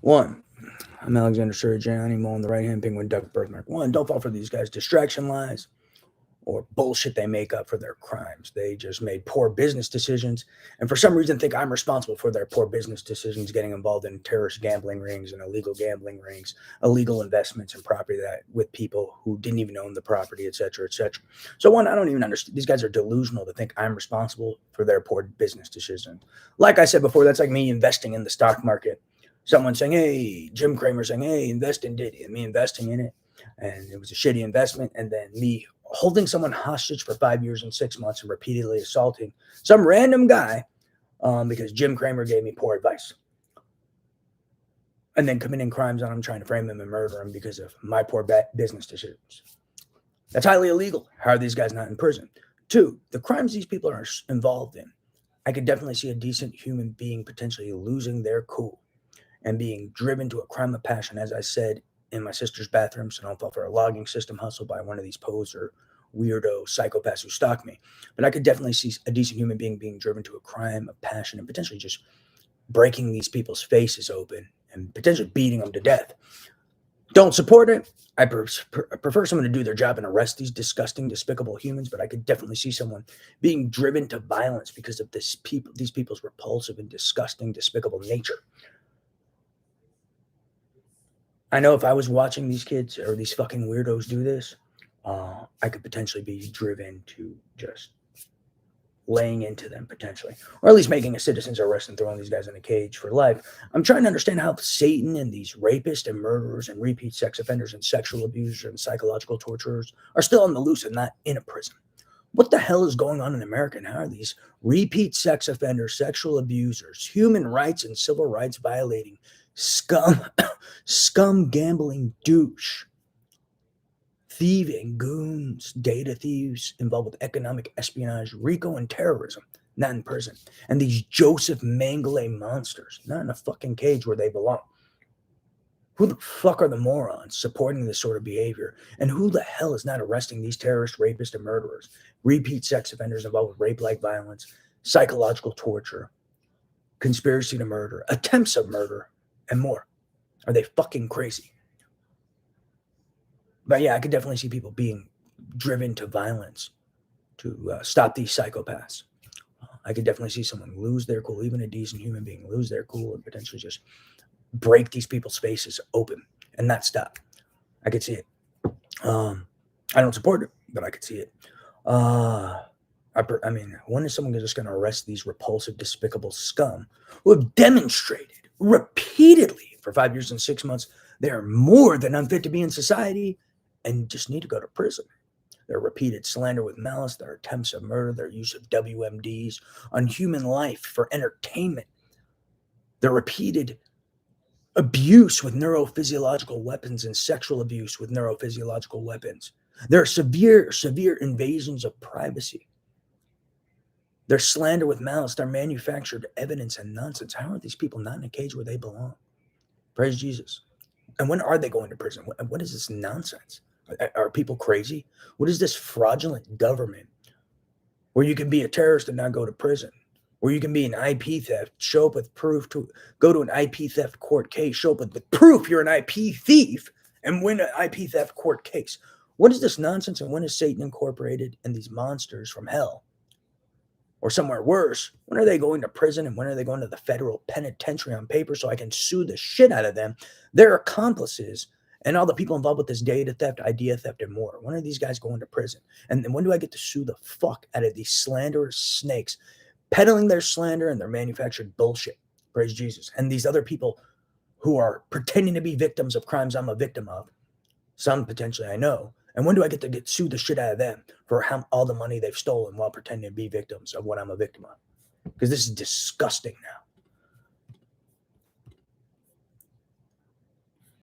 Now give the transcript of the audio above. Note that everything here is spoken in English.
One, I'm Alexander Surigiani, mowing the right-hand penguin duck birthmark. One, don't fall for these guys' distraction lies or bullshit they make up for their crimes. They just made poor business decisions, and for some reason think I'm responsible for their poor business decisions, getting involved in terrorist gambling rings and illegal gambling rings, illegal investments in property that with people who didn't even own the property, etc., etc. So one, I don't even understand. These guys are delusional to think I'm responsible for their poor business decisions. Like I said before, that's like me investing in the stock market. Someone saying, "Hey," Jim Cramer saying, "Hey, invest in Diddy," and me investing in it, and it was a shitty investment, and then me holding someone hostage for 5 years and 6 months and repeatedly assaulting some random guy because Jim Cramer gave me poor advice, and then committing crimes on him, trying to frame him and murder him because of my poor business decisions. That's highly illegal. How are these guys not in prison? Two, the crimes these people are involved in, I could definitely see a decent human being potentially losing their cool and being driven to a crime of passion, as I said, in my sister's bathroom, so don't fall for a logging system hustle by one of these poser weirdo psychopaths who stalk me. But I could definitely see a decent human being being driven to a crime of passion and potentially just breaking these people's faces open and potentially beating them to death. Don't support it. I prefer someone to do their job and arrest these disgusting, despicable humans, but I could definitely see someone being driven to violence because of these people's repulsive and disgusting, despicable nature. I know if I was watching these kids or these fucking weirdos do this, I could potentially be driven to just laying into them potentially, or at least making a citizen's arrest and throwing these guys in a cage for life. I'm trying to understand how Satan and these rapists and murderers and repeat sex offenders and sexual abusers and psychological torturers are still on the loose and not in a prison. What the hell is going on in America? And how are these repeat sex offenders, sexual abusers, human rights and civil rights violating scum, scum gambling douche, thieving goons, data thieves involved with economic espionage, RICO, and terrorism, not in prison? And these Joseph Mengele monsters, not in a fucking cage where they belong. Who the fuck are the morons supporting this sort of behavior? And who the hell is not arresting these terrorists, rapists, and murderers, repeat sex offenders involved with rape-like violence, psychological torture, conspiracy to murder, attempts of murder, and more? Are they fucking crazy? But yeah, I could definitely see people being driven to violence to stop these psychopaths. I could definitely see someone lose their cool, even a decent human being lose their cool and potentially just break these people's faces open and not stop. I could see it. I don't support it, but I could see it. I mean, when is someone just going to arrest these repulsive, despicable scum who have demonstrated repeatedly for 5 years and 6 months they are more than unfit to be in society and just need to go to prison? Their repeated slander with malice, their attempts of murder, their use of WMDs on human life for entertainment, their repeated abuse with neurophysiological weapons and sexual abuse with neurophysiological weapons, their severe invasions of privacy, their slander with malice, their manufactured evidence and nonsense. How are these people not in a cage where they belong? Praise Jesus. And when are they going to prison? What is this nonsense? Are people crazy? What is this fraudulent government where you can be a terrorist and not go to prison? Where you can be an IP theft, show up with proof to go to an IP theft court case, show up with proof you're an IP thief and win an IP theft court case. What is this nonsense? And when is Satan Incorporated and these monsters from hell or somewhere worse, when are they going to prison and when are they going to the federal penitentiary on paper so I can sue the shit out of them, their accomplices, and all the people involved with this data theft, idea theft, and more? When are these guys going to prison? And then when do I get to sue the fuck out of these slanderous snakes peddling their slander and their manufactured bullshit? Praise Jesus. And these other people who are pretending to be victims of crimes I'm a victim of, some potentially I know. And when do I get to sue the shit out of them for all the money they've stolen while pretending to be victims of what I'm a victim of? Because this is disgusting now.